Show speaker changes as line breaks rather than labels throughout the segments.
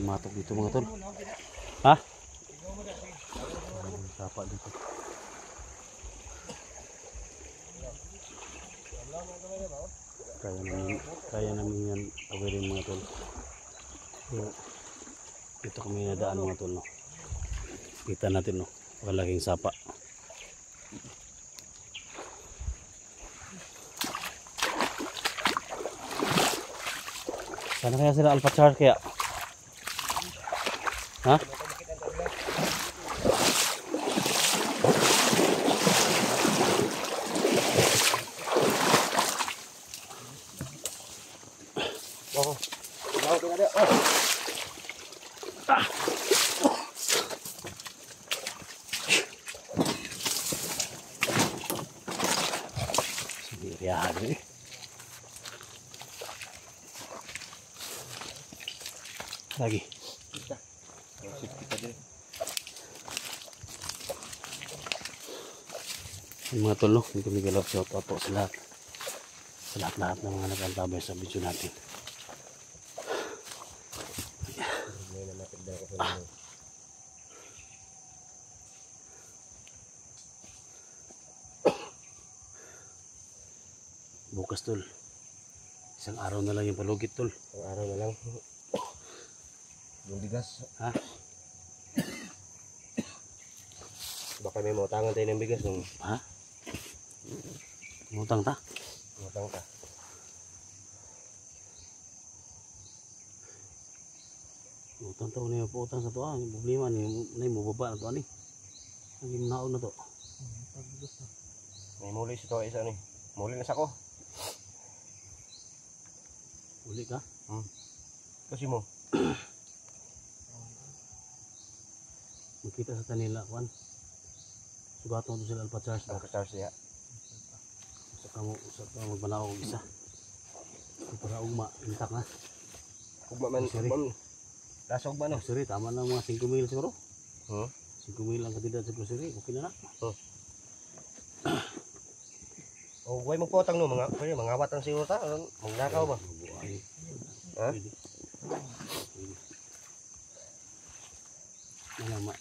Matok dito mga tol. Ha? Sapa dito. Kaya namin yan tawirin mga tol. So, dito kami nadaan mga tol, no. Kita natin, no, malaking sapa. Sana kaya sila Alpachar kaya? Ha? Oh. Ah. Sendirian ini. Lagi. Mga tol, no, hindi kami galap shout out po sa lahat ng mga nag-antabay sa video natin. Bukas tol, isang araw na lang yung palugit tol.
Isang araw na lang yung bigas.
Ha?
Baka may mautangan tayo ng bigas nung.
Ha? Ngutang ta?
Ngutang ta.
Ngutang ta niya po utang sa to ah. Problema ni mo baba na to ani. Ang ginaon na to.
May muli si to isa ni. Muli na sa ko.
Uli ka?
Kasi mo.
Makita sa tanila kwan. Sugatong to sila Alpachar.
Alpachar siya.
Sa kamu magbanaw og isa. Para ugma intak na.
Ugma man, ugma. Lasa ugma no.
Grocery tama na mga 5,000 siguro. 5,000 ang katidad sa grocery, okay na na.
Oh, way magpotang no mga awat ang siguro ta, magnakaw ba? Ha?
Ano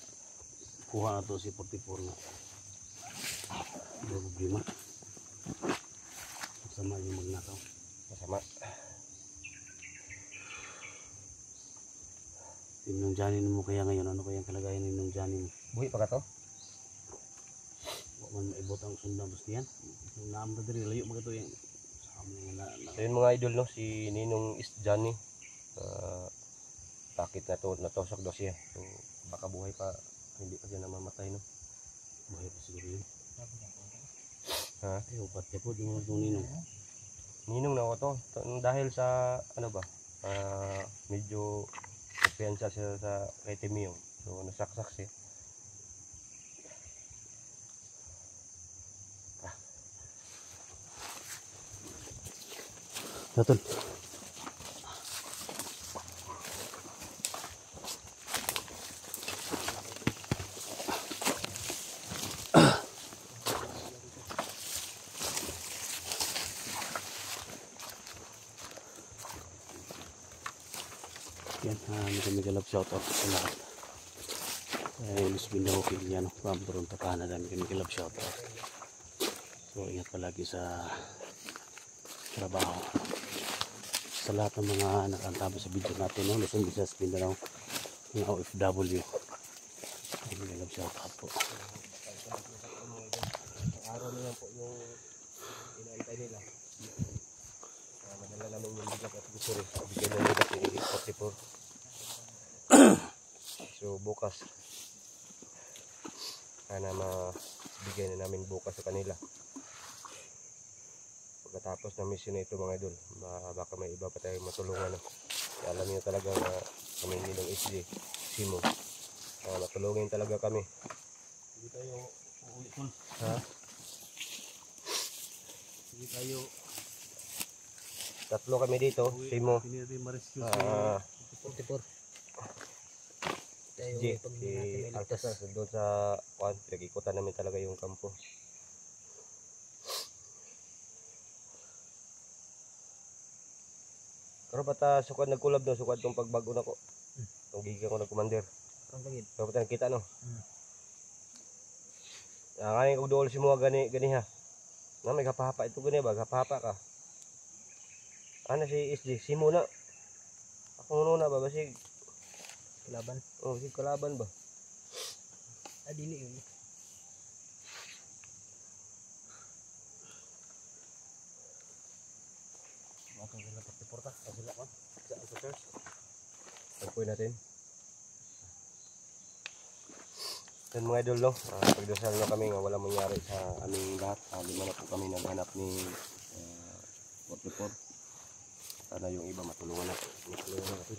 kuha na to si 44 na. Hindi problema. Masama yung magnakaw.
Masama.
Ninong Johnny mo kaya ngayon, ano kaya ang kalagayan ni Ninong Johnny mo?
Buhi pa ka to?
Huwag man maibot ang sundang basta yan. Nung naamda diri, layo mga ito yung
so yun mga idol no, si Ninong is Johnny. Bakit natusok daw siya. So baka buhay pa, hindi pa siya namamatay no.
Buhay pa siguro yun.
Ha?
Ay, upat niya po, di mo itong Ninong.
Ninong na ako to. Dahil sa, ano ba, medyo kumpiyansa siya sa kay Timio. So, nasaksak siya.
Datun. Yan, kami galap shoutout sa lahat. Luis Bindahoki yan, from Toronto, Canada, kami galap shoutout. So ingat palagi sa trabaho. Sa lahat ng mga nakantama sa video natin, no? Luzon, Visayas, Mindanao, mga OFW. Kami galap shoutout po.
Araw na lang po yung inaantay nila. Madala namin yung bigat at gusto rin. Bigyan na nila si 44. So bukas, sana mabigay na namin bukas sa kanila. Pagkatapos ng mission na ito mga idol, baka may iba pa tayong matulungan. Alam niyo talaga na kami nilang SJ, Simo. Matulungin talaga kami.
Hindi tayo uuwi tol.
Ha?
Hindi tayo
Tatlo kami dito, Simo.
Hindi natin ma-rescue
44. Tayo
SJ,
pag
si
natin may ligtas.
Alcazar, doon sa pinag-ikutan namin talaga yung kampo. Pero bata sukad nagkulab no, sukad tong pagbago nako. Tong giga ko nag-commander.
Ang bagid.
Pero bata kita no. Ngani ko dol si mo gani ha. Na may kapahapa ito gani ba, kapahapa ka. Ano si SJ, si mo na. Ako na ba basig
Laban.
oh, si kalaban ba?
Dili yun.
Matong sila 44 ta. Sila ko. Sa Alcazar.
Tagpuin natin. Then mga idol no, pagdasal na kami nga wala mangyari sa aming lahat. Lima na po kami naghanap ni 44. Sana yung iba matulungan natin. Matulungan natin.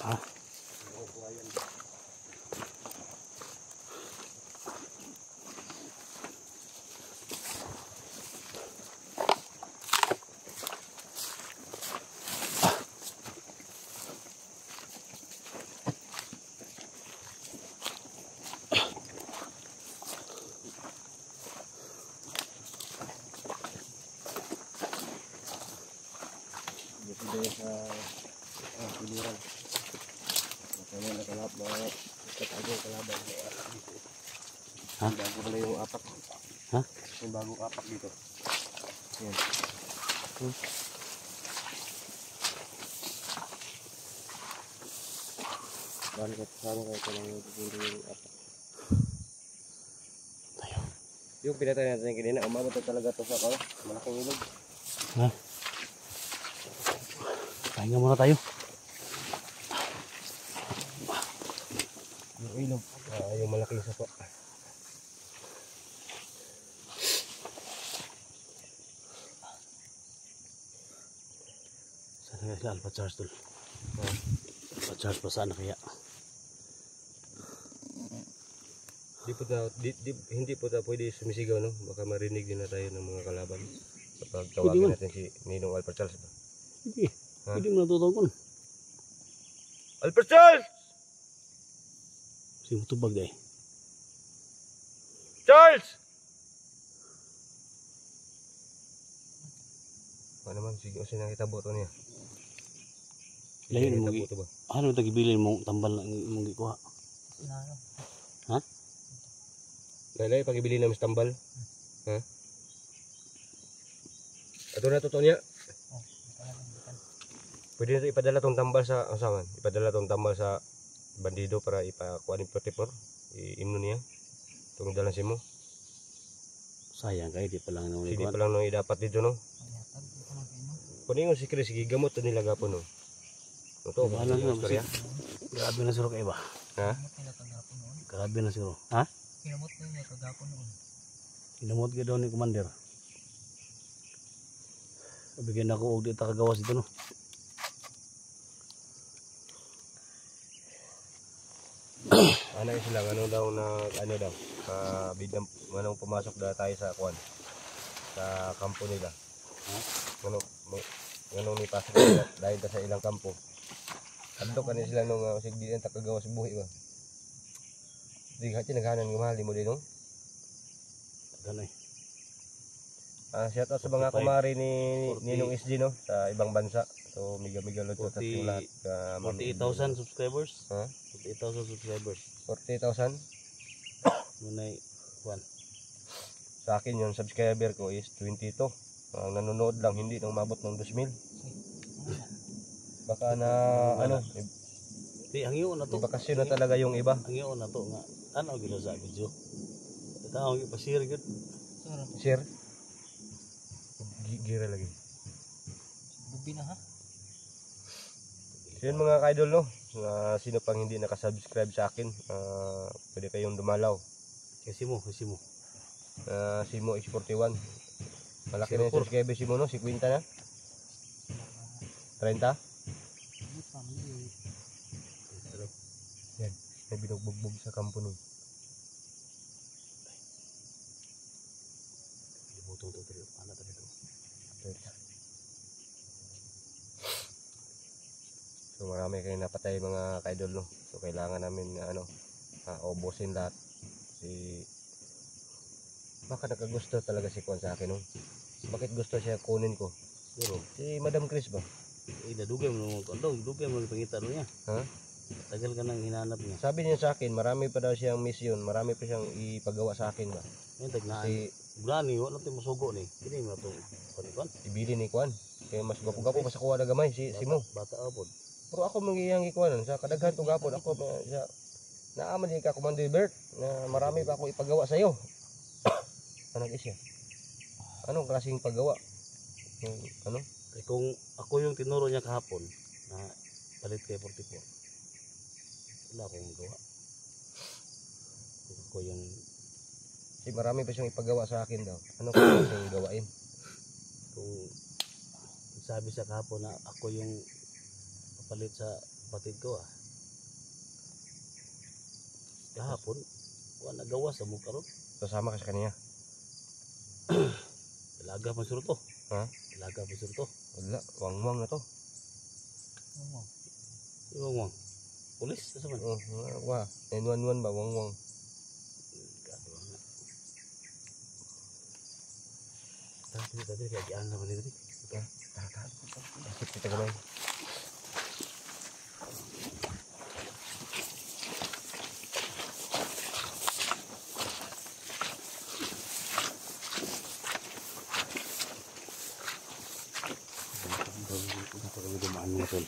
Ah.
Dito din sa piliran. Makanya nakalap mga agong kalaban.
Ha?
Bago pala yung apak.
Ha?
Yung bagong apak dito. Yan. Sana kayo lang yung apak.
Tayo.
Yung pinatay natin kanina, umabot na talaga to sa malaking ilog.
Ha? Pahinga muna tayo.
Yung ilog. Yung malaking sapa.
Sana kaya sila Alpha Charles tol. Alpha Charles pa sana kaya.
Hindi po tayo pwede sumisigaw, no? Baka marinig din na tayo ng mga kalaban. Kapag
Pwede
tawagin
man.
natin si Ninong Alpha Charles.
Hindi.
Ha?
Pwede mo natutawag.
Alpha Charles!
Sige mo tubag dahil.
Charles! Ano naman, sige o sinakitabo ito niya.
Layo na mo.
Sinakitabo ito ba?
Ano tagibilin mong tambal na mong gikuha?
Ano?
Ha?
Laylay, pag-ibili namin sa tambal. Ha? Ito na totoo niya. Pwede nito ipadala tong tambal sa asaman. Ipadala tong tambal sa bandido para ipakuha ni 44. Iimno niya. Itong dalan si mo.
Sayang kayo, di pa lang nung
Hindi
ikuha.
pa lang nung idapat dito, no? Kunin yung si Chris, sige gamot to nila gapon, no? Ito,
Wala na,
istorya.
Grabe na siro kayo ba?
Ha?
Grabe na siro. Ha?
Kinamot na niya kagapon noon.
Inamot ka daw ni Commander. Bigyan ako og di ta kagawas dito no.
Ano sila, ano daw na, ano daw, biglang, anong pumasok na tayo sa kwan, sa kampo nila.
Ha?
Anong nipasok nila, dahil ta sa ilang kampo. Adto ka sila nung sigdian takagawa sa buhi ba? Di ka tinaghanan ng mahal mo din no?
Ganay.
Shout out sa mga
45,
kumari ni
40.
Ninong SG no sa ibang bansa. So mega lot at
40
yung lahat.
48,000 subscribers.
Ha?
48,000 subscribers.
40,000.
Munay kuan.
Sa akin yung subscriber ko is 22. Ang nanonood lang hindi nang umabot ng 2,000. Baka na ano,
Di hangyo na to.
bakasyon na talaga yung iba.
Hangyo na to nga. Ano gino sa video? Itaw gi pa-share gud.
Sarap.
Share. Gira lagi.
Bubi na ha.
So yun mga ka-idol no. Sino pang hindi nakasubscribe sa akin, pwede kayong dumalaw.
Kasi mo.
Simo X41. Malaki na yung
04.
subscriber si mo no, 50 na. 30.
Hindi pa, maliit.
Yan, may binugbog sa kampo nun.
Libutong to dito. Ana ta dito.
So marami kayong napatay mga ka-idol no. So kailangan namin ubusin lahat. Baka nakagusto talaga si Kwan sa akin no. Bakit gusto siya kunin ko?
Pero
Si Madam Chris ba?
dugay mo dugay mo pangita niya.
Ha?
Tagal ka nang hinanap niya.
Sabi niya sa akin, marami pa daw siyang mission, marami pa siyang ipagawa sa akin ba.
Ngayon tagnaan.
Si
Brani wala tay musugo ni. Kini mo to kon.
ibili ni Kwan. Kaya mas gapo-gapo pa sa kuha na gamay si Mo.
Bata apod.
Pero ako mangyayang ikuanan sa kadaghan to gapon ako sa naaman di ka Commander Bert na marami pa ako ipagawa sa iyo. Anong isya? Anong klaseng paggawa? Ano?
Kay kung ako yung tinuro niya kahapon na palit kay 44. Wala akong magawa. Kung ako yung
Si marami pa siyang ipagawa sa akin daw. Ano klaseng gawain?
kung sabi sa kahapon na ako yung papalit sa kapatid ko kahapon wala nagawa sa mukha ron.
Sasama ka sa kanya.
Ilaga pa suro to.
Ha?
Ilaga pa suro to.
Wala, wangwang na to.
Oo.
Yung pulis sa man.
Oh, wah, 911 ba wangwang?
Tadi kayak gian naman dito.
Bakit kita gamay?
Kami dumaan mo tol.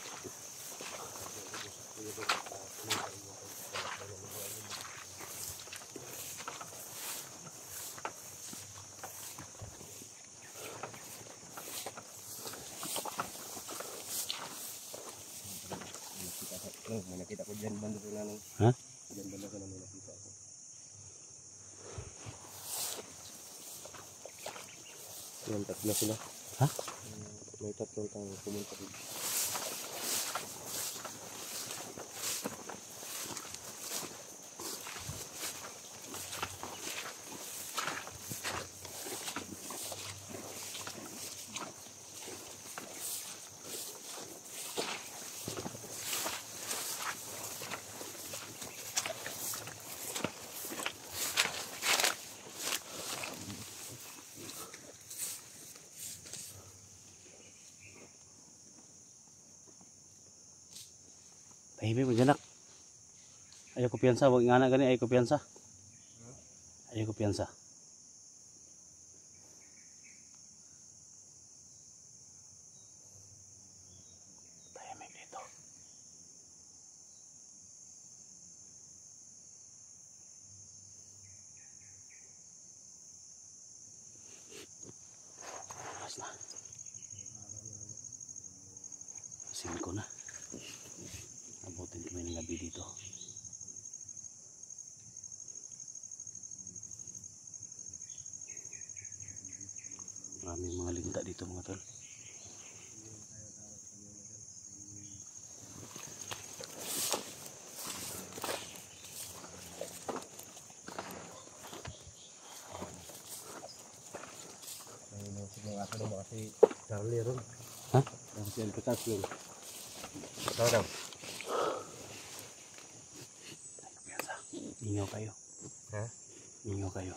May nakita ko dyan banda ko nanong.
Ha?
Dyan banda ko na may nakita ako. Yan, tatlo sila.
Ha?
May tatlong tao pumunta dito.
Tahimik mo janak. Ayaw ko piyansa, wag nga na gani, ayaw ko piyansa. Ayaw ko piyansa. Tahimik dito. Alas na. 5 na. Abutin kami ng gabi dito. Maraming mga linta dito mga tol.
May nusig ng aso naman kasi
Charlie ron.
Ha? Kasi ang pitas yun. Ito daw.
Piyansa. Ingaw kayo.
Ha?
Ingaw kayo.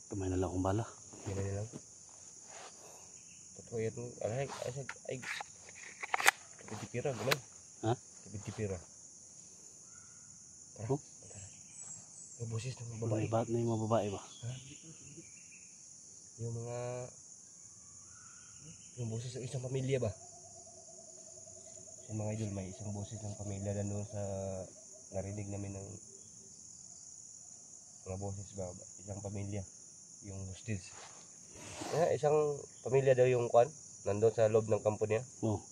Kamay na lang akong bala.
Yan na lang. Totoo yan. Ay. Kapit-tipira, gumay.
Ha?
Kapit-tipira.
Oh?
May boses ng
Babae
babae.
ba? Na yung mga babae ba?
Yung mga... Yung boses ng isang pamilya ba? Yung mga idol, may isang boses ng pamilya na doon sa... Narinig namin ng... Mga boses ba? Isang pamilya. Yung hostage. Isang pamilya daw yung kwan. Nandun sa loob ng kampo niya.
Oo.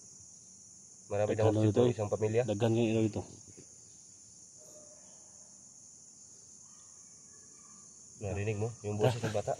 Marami daw
Tagalog
hostage
ito
ng
eh.
isang pamilya.
Daghan nga ilaw ito.
Narinig mo? Yung boses ng bata.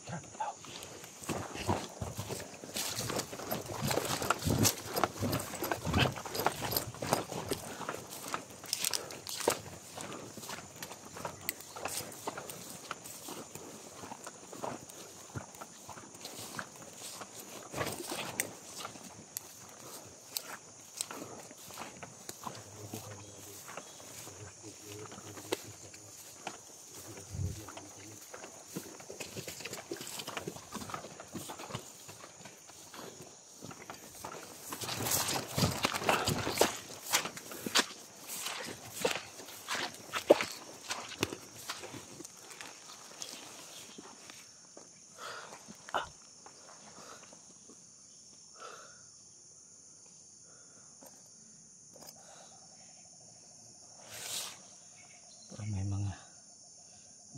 Parang may mga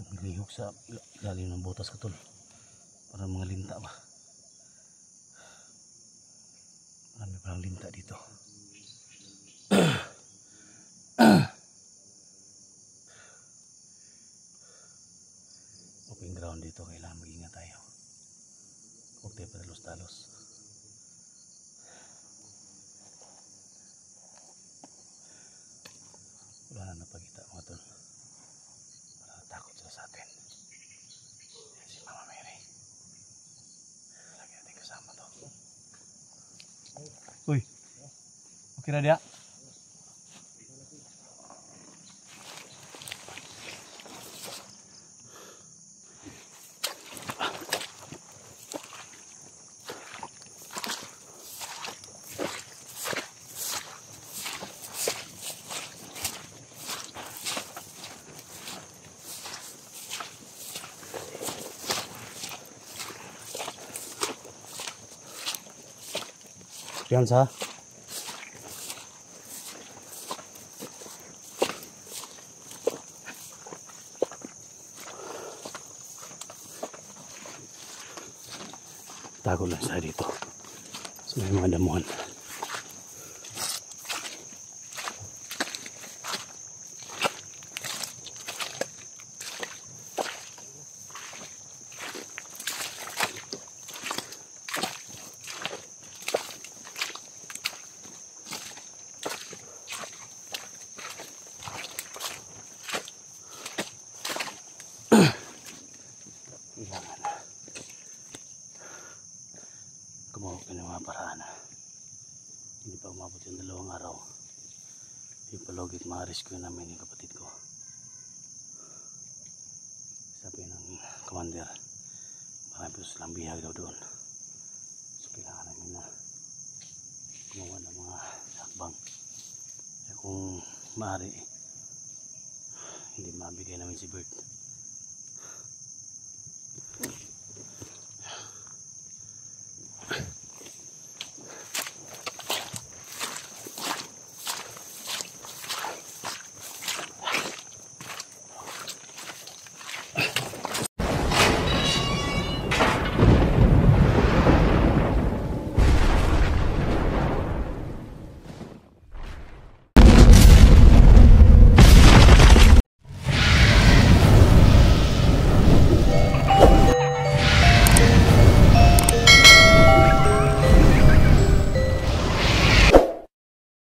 lumilihok sa ilalim ng butas ko tol. Parang mga linta ba? Marami parang linta dito. Open ground dito, kailangan mag-ingat tayo. Huwag tayo padalos-talos. Wala na napagita mga tol. Wala takot sila sa atin. Yan si Mama Mary. Lagi natin kasama to. Uy! Okay na dia? Fianza. Tago lang sa dito. So, may mga damuhan. Kailangan gumawa ka ng mga paraan. Hindi pa umabot yung 2 araw. Yung palogit ma-rescue namin yung kapatid ko. Sabi ng commander, marami po silang bihag daw doon. So kailangan namin na gumawa ng mga hakbang. Kaya kung maaari, hindi mabigay namin si Bert.